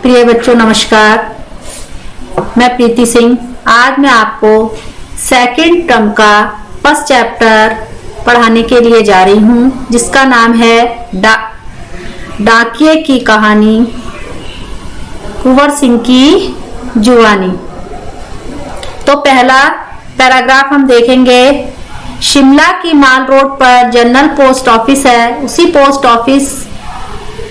प्रिय बच्चों नमस्कार। मैं प्रीति सिंह आज मैं आपको सेकंड टर्म का फर्स्ट चैप्टर पढ़ाने के लिए जा रही हूँ, जिसका नाम है डाकिये की कहानी, कुंवर सिंह की जुआनी। तो पहला पैराग्राफ हम देखेंगे। शिमला की माल रोड पर जनरल पोस्ट ऑफिस है। उसी पोस्ट ऑफिस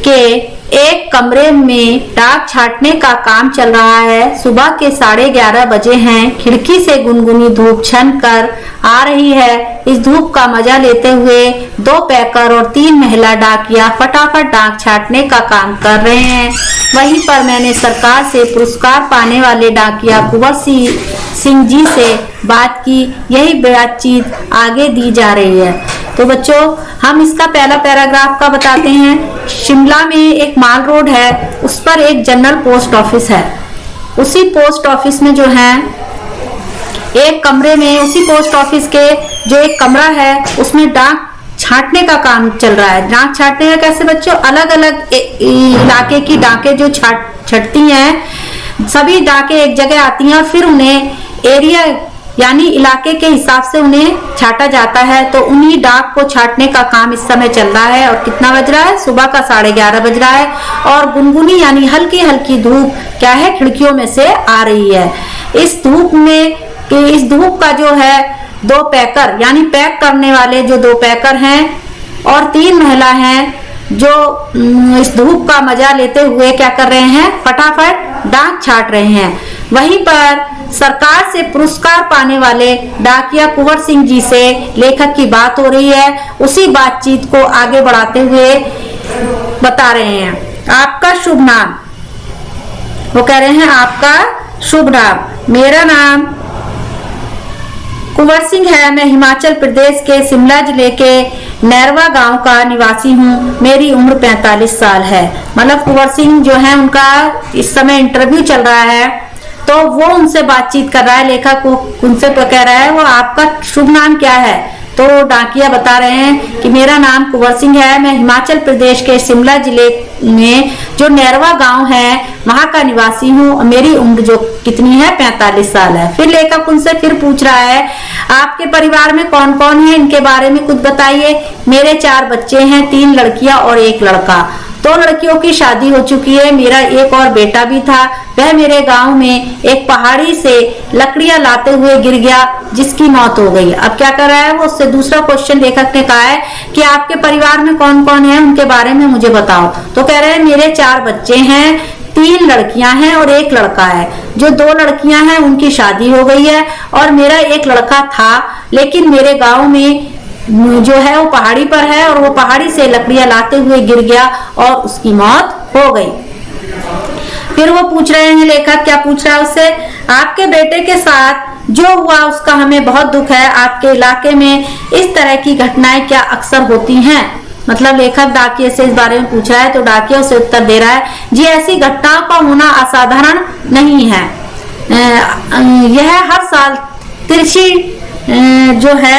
के एक कमरे में डाक छांटने का काम चल रहा है। सुबह के 11:30 बजे हैं। खिड़की से गुनगुनी धूप छन कर आ रही है। इस धूप का मजा लेते हुए 2 पैकर और 3 महिला डाकिया फटाफट डाक छांटने का काम कर रहे हैं। वहीं पर मैंने सरकार से पुरस्कार पाने वाले डाकिया कुंवर सिंह जी से बात की। यही बातचीत आगे दी जा रही है। तो बच्चों हम इसका पहला पैराग्राफ का बताते हैं। शिमला में एक माल रोड है, उस पर एक जनरल पोस्ट ऑफिस है। उसी पोस्ट ऑफिस में जो है एक कमरे में, उसी पोस्ट ऑफिस के जो एक कमरा है उसमें डाक छांटने का काम चल रहा है। डाक छांटने का कैसे बच्चों, अलग अलग इलाके की डाकें जो छटती हैं, सभी डाकें एक जगह आती हैं और फिर उन्हें एरिया यानी इलाके के हिसाब से उन्हें छाटा जाता है। तो उन्हीं डाक को छाटने का काम इस समय चल रहा है। और कितना बज रहा है? सुबह का 11:30 बज रहा है। और गुनगुनी यानी हल्की हल्की धूप क्या है, खिड़कियों में से आ रही है। इस धूप का जो है 2 पैकर यानी पैक करने वाले जो 2 पैकर हैं और 3 महिला हैं जो इस धूप का मजा लेते हुए क्या कर रहे हैं, फटाफट डाक छाट रहे हैं। वहीं पर सरकार से पुरस्कार पाने वाले डाकिया कुंवर सिंह जी से लेखक की बात हो रही है। उसी बातचीत को आगे बढ़ाते हुए बता रहे हैं। आपका शुभ नाम, वो कह रहे हैं आपका शुभ नाम। मेरा नाम कुंवर सिंह है। मैं हिमाचल प्रदेश के शिमला जिले के नैरवा गांव का निवासी हूँ। मेरी उम्र 45 साल है। मतलब कुंवर सिंह जो है उनका इस समय इंटरव्यू चल रहा है, तो वो उनसे बातचीत कर रहा है। लेखक उनसे कह रहा है वो आपका शुभ नाम क्या है। तो डाकिया बता रहे हैं कि मेरा नाम कुंवर सिंह है। मैं हिमाचल प्रदेश के शिमला जिले में जो नैरवा गांव है वहां का निवासी हूँ। मेरी उम्र जो कितनी है, 45 साल है। फिर लेखक उनसे फिर पूछ रहा है आपके परिवार में कौन कौन है, इनके बारे में कुछ बताइए। मेरे 4 बच्चे हैं, 3 लड़कियां और 1 लड़का। 2 लड़कियों की शादी हो चुकी है। मेरा एक और बेटा भी था। वह मेरे गांव में एक पहाड़ी से लकड़ियां लाते हुए गिर गया, जिसकी मौत हो गई। अब क्या कर रहा है वो, उससे दूसरा क्वेश्चन लेखक ने कहा है कि आपके परिवार में कौन कौन है, उनके बारे में मुझे बताओ। तो कह रहे हैं मेरे 4 बच्चे हैं, 3 लड़कियां हैं और 1 लड़का है। जो 2 लड़कियां हैं उनकी शादी हो गई है और मेरा 1 लड़का था, लेकिन मेरे गाँव में जो है वो पहाड़ी पर है और वो पहाड़ी से लकड़ियां लाते हुए गिर गया और उसकी मौत हो गई। फिर वो पूछ रहे हैं, लेखक क्या पूछ रहा है उससे, आपके बेटे के साथ जो हुआ उसका हमें बहुत दुख है। आपके इलाके में इस तरह की घटनाएं क्या अक्सर होती हैं? मतलब लेखक डाकिये से इस बारे में पूछ रहा है। तो डाकिया उसे उत्तर दे रहा है, जी ऐसी घटनाओं का होना असाधारण नहीं है। यह हर साल तिरछी जो है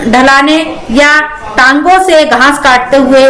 ढलाने या टांगों से घास काटते हुए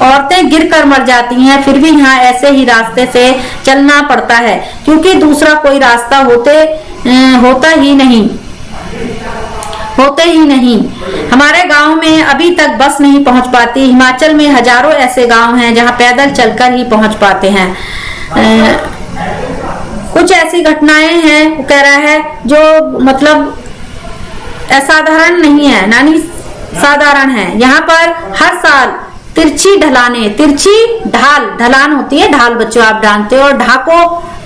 औरतें गिरकर मर जाती हैं। फिर भी यहाँ ऐसे ही रास्ते से चलना पड़ता है, क्योंकि दूसरा कोई रास्ता होता ही नहीं। हमारे गांव में अभी तक बस नहीं पहुंच पाती। हिमाचल में हजारों ऐसे गांव हैं जहां पैदल चलकर ही पहुंच पाते हैं। कुछ ऐसी घटनाएं हैं, वो कह रहा है, जो मतलब असाधारण नहीं है, यानी साधारण है। यहाँ पर हर साल तिरछी ढलान होती है। ढाल बच्चों आप जानते हो। और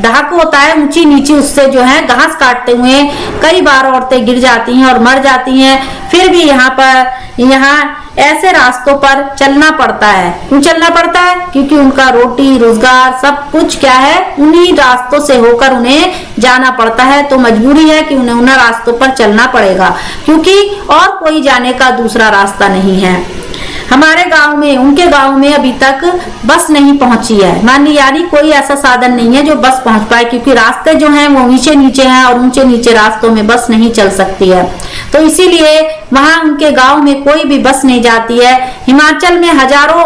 ढाको होता है ऊंची नीची, उससे जो है घास काटते हुए कई बार औरतें गिर जाती हैं और मर जाती हैं। फिर भी यहाँ ऐसे रास्तों पर चलना पड़ता है। क्यों चलना पड़ता है? क्योंकि उनका रोटी रोजगार सब कुछ क्या है, उन्हीं रास्तों से होकर उन्हें जाना पड़ता है। तो मजबूरी है कि उन्हें उन रास्तों पर चलना पड़ेगा, क्योंकि और कोई जाने का दूसरा रास्ता नहीं है। हमारे गांव में, उनके गांव में अभी तक बस नहीं पहुंची है। यानी कोई ऐसा साधन नहीं है जो बस पहुंच पाए, क्योंकि रास्ते जो हैं वो नीचे नीचे हैं और ऊंचे नीचे रास्तों में बस नहीं चल सकती है। तो इसीलिए वहां उनके गांव में कोई भी बस नहीं जाती है। हिमाचल में हजारों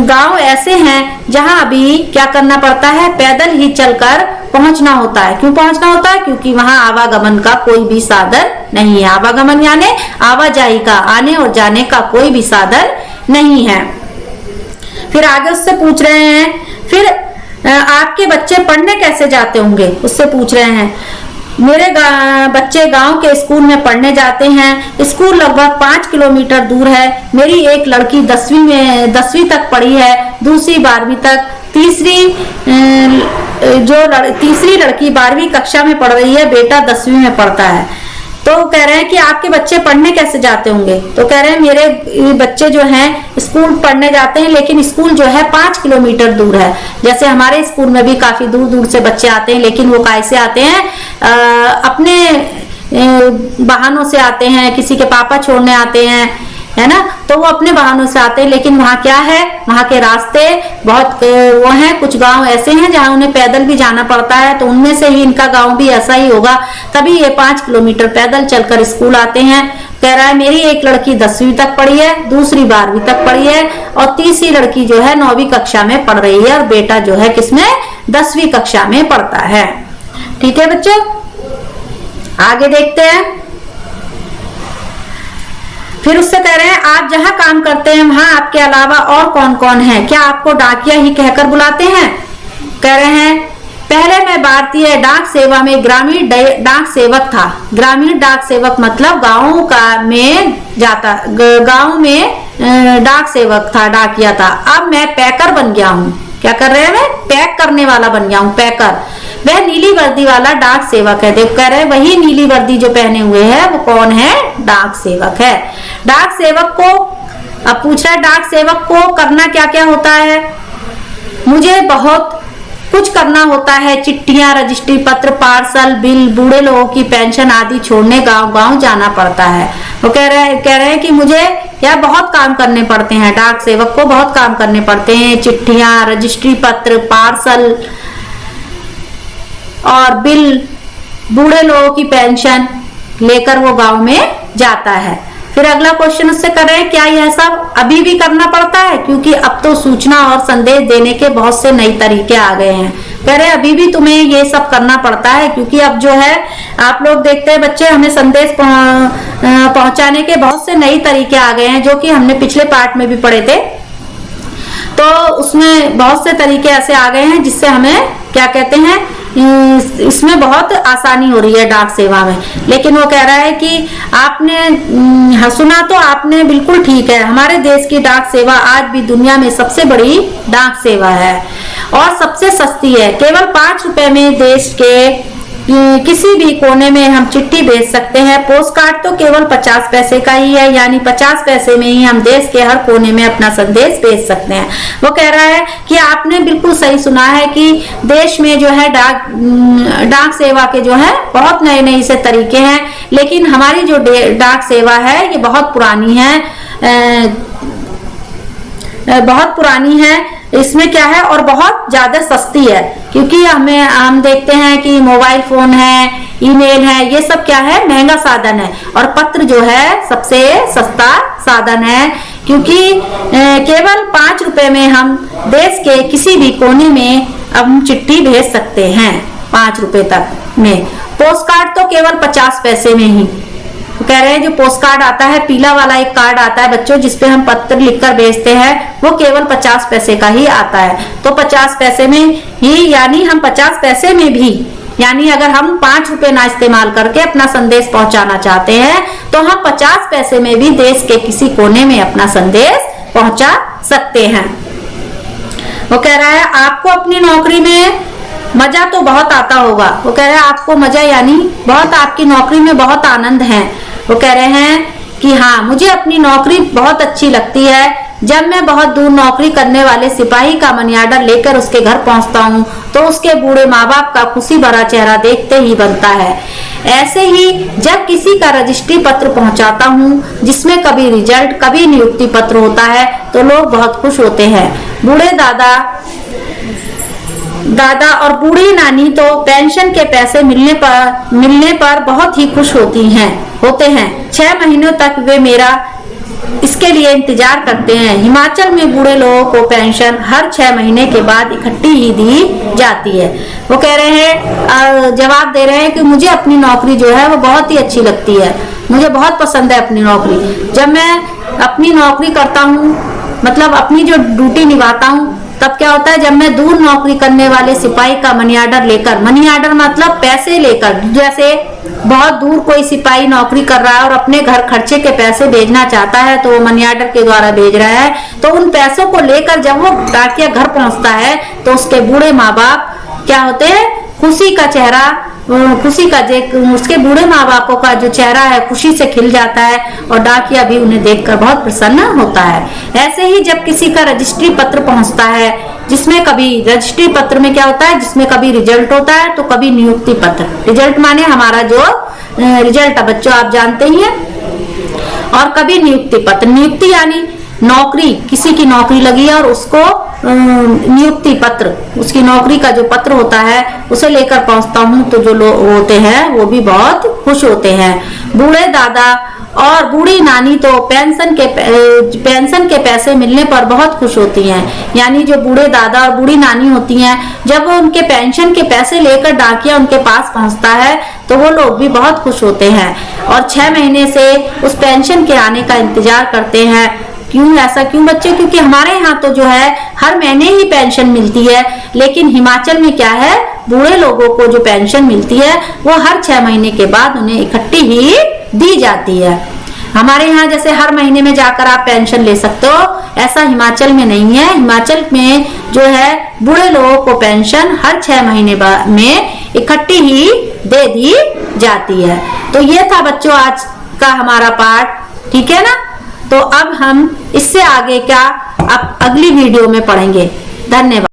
गांव ऐसे हैं जहां अभी क्या करना पड़ता है, पैदल ही चलकर पहुंचना होता है। क्यों पहुंचना होता है? क्योंकि वहां आवागमन का कोई भी साधन नहीं है। आवागमन यानी आवाजाही का, आने और जाने का कोई भी साधन नहीं है। फिर आगे उससे पूछ रहे हैं, फिर आपके बच्चे पढ़ने कैसे जाते होंगे, उससे पूछ रहे हैं। मेरे बच्चे गांव के स्कूल में पढ़ने जाते हैं। स्कूल लगभग 5 किलोमीटर दूर है। मेरी एक लड़की 10वीं तक पढ़ी है, दूसरी 12वीं तक, तीसरी लड़की 12वीं कक्षा में पढ़ रही है, बेटा 10वीं में पढ़ता है। तो कह रहे हैं कि आपके बच्चे पढ़ने कैसे जाते होंगे? तो कह रहे हैं मेरे बच्चे जो हैं स्कूल पढ़ने जाते हैं, लेकिन स्कूल जो है 5 किलोमीटर दूर है। जैसे हमारे स्कूल में भी काफी दूर दूर से बच्चे आते हैं, लेकिन वो कैसे आते हैं? अपने वाहनों से आते हैं, किसी के पापा छोड़ने आते हैं, है ना, तो वो अपने वाहनों से आते हैं। लेकिन वहाँ क्या है, वहाँ के रास्ते बहुत वो हैं। कुछ गांव ऐसे हैं जहाँ उन्हें पैदल भी जाना पड़ता है, तो उनमें से ही इनका गांव भी ऐसा ही होगा, तभी ये 5 किलोमीटर पैदल चलकर स्कूल आते हैं। कह रहा है मेरी एक लड़की 10वीं तक पढ़ी है, दूसरी 12वीं तक पढ़ी है, और तीसरी लड़की जो है 9वीं कक्षा में पढ़ रही है, और बेटा जो है किसमें, 10वीं कक्षा में पढ़ता है। ठीक है बच्चों, आगे देखते हैं। फिर उससे कह रहे हैं आप जहां काम करते हैं वहां आपके अलावा और कौन कौन है? क्या आपको डाकिया ही कहकर बुलाते हैं? कह रहे हैं पहले मैं भारतीय डाक सेवा में ग्रामीण डाक सेवक था। ग्रामीण डाक सेवक मतलब गांव में डाक सेवक था, डाकिया था। अब मैं पैकर बन गया हूँ। क्या कर रहे हैं? मैं पैक करने वाला बन गया हूँ, पैकर। वह नीली वर्दी वाला डाक सेवक है। देख कह रहे हैं वही नीली वर्दी जो पहने हुए है वो कौन है? डाक सेवक है। डाक सेवक को, अब पूछ रहा है डाक सेवक को करना क्या क्या होता है? मुझे बहुत कुछ करना होता है। चिट्ठियां, रजिस्ट्री पत्र, पार्सल, बिल, बूढ़े लोगों की पेंशन आदि छोड़ने गांव गांव जाना पड़ता है। वो कह रहे हैं कि मुझे क्या बहुत काम करने पड़ते हैं। डाक सेवक को बहुत काम करने पड़ते हैं। चिट्ठियां, रजिस्ट्री पत्र, पार्सल और बिल, बूढ़े लोगों की पेंशन लेकर वो गांव में जाता है। फिर अगला क्वेश्चन उससे कर रहे हैं क्या यह सब अभी भी करना पड़ता है? क्योंकि अब तो सूचना और संदेश देने के बहुत से नए तरीके आ गए हैं। कह रहे अभी भी तुम्हें ये सब करना पड़ता है, क्योंकि अब जो है आप लोग देखते हैं बच्चे, हमें संदेश पहुंचाने के बहुत से नए तरीके आ गए हैं, जो कि हमने पिछले पार्ट में भी पढ़े थे। तो उसमें बहुत से तरीके ऐसे आ गए हैं जिससे हमें क्या कहते हैं, इसमें बहुत आसानी हो रही है डाक सेवा में। लेकिन वो कह रहा है कि आपने सुना तो आपने बिल्कुल ठीक है, हमारे देश की डाक सेवा आज भी दुनिया में सबसे बड़ी डाक सेवा है और सबसे सस्ती है। केवल 5 रुपए में देश के किसी भी कोने में हम चिट्ठी भेज सकते हैं। पोस्ट कार्ड तो केवल 50 पैसे का ही है, यानी 50 पैसे में ही हम देश के हर कोने में अपना संदेश भेज सकते हैं। वो कह रहा है कि आपने बिल्कुल सही सुना है कि देश में जो है डाक सेवा के जो है बहुत नए नए से तरीके हैं, लेकिन हमारी जो डाक सेवा है ये बहुत पुरानी है, बहुत पुरानी है। इसमें क्या है और बहुत ज्यादा सस्ती है, क्योंकि हम देखते हैं कि मोबाइल फोन है, ईमेल है, ये सब क्या है, महंगा साधन है, और पत्र जो है सबसे सस्ता साधन है, क्योंकि केवल 5 रुपए में हम देश के किसी भी कोने में हम चिट्ठी भेज सकते हैं। 5 रुपए तक में। पोस्ट कार्ड तो केवल 50 पैसे में ही। तो कह रहे हैं जो पोस्ट कार्ड आता है, पीला वाला एक कार्ड आता है बच्चों, जिसपे हम पत्र लिखकर भेजते हैं, वो केवल 50 पैसे का ही आता है। तो 50 पैसे में ही, यानी हम 50 पैसे में भी, यानी अगर हम 5 रुपए ना इस्तेमाल करके अपना संदेश पहुंचाना चाहते हैं तो हम 50 पैसे में भी देश के किसी कोने में अपना संदेश पहुंचा सकते हैं। वो कह रहा है आपको अपनी नौकरी में मजा तो बहुत आता होगा। वो कह रहे हैं आपको मजा, यानी बहुत, आपकी नौकरी में बहुत आनंद है। वो कह रहे हैं कि हाँ, मुझे अपनी नौकरी बहुत अच्छी लगती है। जब मैं बहुत दूर नौकरी करने वाले सिपाही का मनी आर्डर लेकर उसके घर पहुंचता हूँ तो उसके बूढ़े माँ बाप का खुशी भरा चेहरा देखते ही बनता है। ऐसे ही जब किसी का रजिस्ट्री पत्र पहुंचाता हूँ, जिसमें कभी रिजल्ट कभी नियुक्ति पत्र होता है, तो लोग बहुत खुश होते हैं। बूढ़े दादा और बूढ़ी नानी तो पेंशन के पैसे मिलने पर बहुत ही खुश होते हैं। 6 महीनों तक वे मेरा इसके लिए इंतजार करते हैं। हिमाचल में बूढ़े लोगों को पेंशन हर 6 महीने के बाद इकट्ठी ही दी जाती है। वो कह रहे हैं, जवाब दे रहे हैं कि मुझे अपनी नौकरी जो है वो बहुत ही अच्छी लगती है, मुझे बहुत पसंद है अपनी नौकरी। जब मैं अपनी नौकरी करता हूँ, मतलब अपनी जो ड्यूटी निभाता हूँ, तब क्या होता है, जब मैं दूर नौकरी करने वाले सिपाही का मनी ऑर्डर लेकर, मनी ऑर्डर मतलब पैसे लेकर, जैसे बहुत दूर कोई सिपाही नौकरी कर रहा है और अपने घर खर्चे के पैसे भेजना चाहता है, तो वो मनी ऑर्डर के द्वारा भेज रहा है, तो उन पैसों को लेकर जब वो डाकिया घर पहुंचता है तो उसके बूढ़े माँ बाप क्या होते हैं, खुशी का चेहरा, उसके बूढ़े माँ बापों का जो चेहरा है खुशी से खिल जाता है और डाकिया भी उन्हें देखकर बहुत प्रसन्न होता है। ऐसे ही जब किसी का रजिस्ट्री पत्र पहुंचता है, जिसमें कभी रजिस्ट्री पत्र में क्या होता है, जिसमें कभी रिजल्ट होता है तो कभी नियुक्ति पत्र। रिजल्ट माने हमारा जो रिजल्ट है बच्चों, आप जानते ही हैं, और कभी नियुक्ति पत्र। नियुक्ति यानी नौकरी, किसी की नौकरी लगी है और उसको नियुक्ति पत्र, उसकी नौकरी का जो पत्र होता है उसे लेकर पहुंचता हूँ, तो जो लोग होते हैं वो भी बहुत खुश होते हैं। बूढ़े दादा और बूढ़ी नानी तो पेंशन के पैसे मिलने पर बहुत खुश होती हैं। यानी जो बूढ़े दादा और बूढ़ी नानी होती हैं, जब वो उनके पेंशन के पैसे लेकर डाकिया उनके पास पहुंचता है तो वो लोग भी बहुत खुश होते हैं और 6 महीने से उस पेंशन के आने का इंतजार करते हैं। क्यों, ऐसा क्यों बच्चे? क्योंकि हमारे यहाँ तो जो है हर महीने ही पेंशन मिलती है, लेकिन हिमाचल में क्या है, बूढ़े लोगों को जो पेंशन मिलती है वो हर 6 महीने के बाद उन्हें इकट्ठी ही दी जाती है। हमारे यहाँ जैसे हर महीने में जाकर आप पेंशन ले सकते हो, ऐसा हिमाचल में नहीं है। हिमाचल में जो है बूढ़े लोगों को पेंशन हर 6 महीने में इकट्ठी ही दे दी जाती है। तो ये था बच्चों आज का हमारा पाठ, ठीक है ना। तो अब हम इससे आगे क्या अब अगली वीडियो में पढ़ेंगे। धन्यवाद।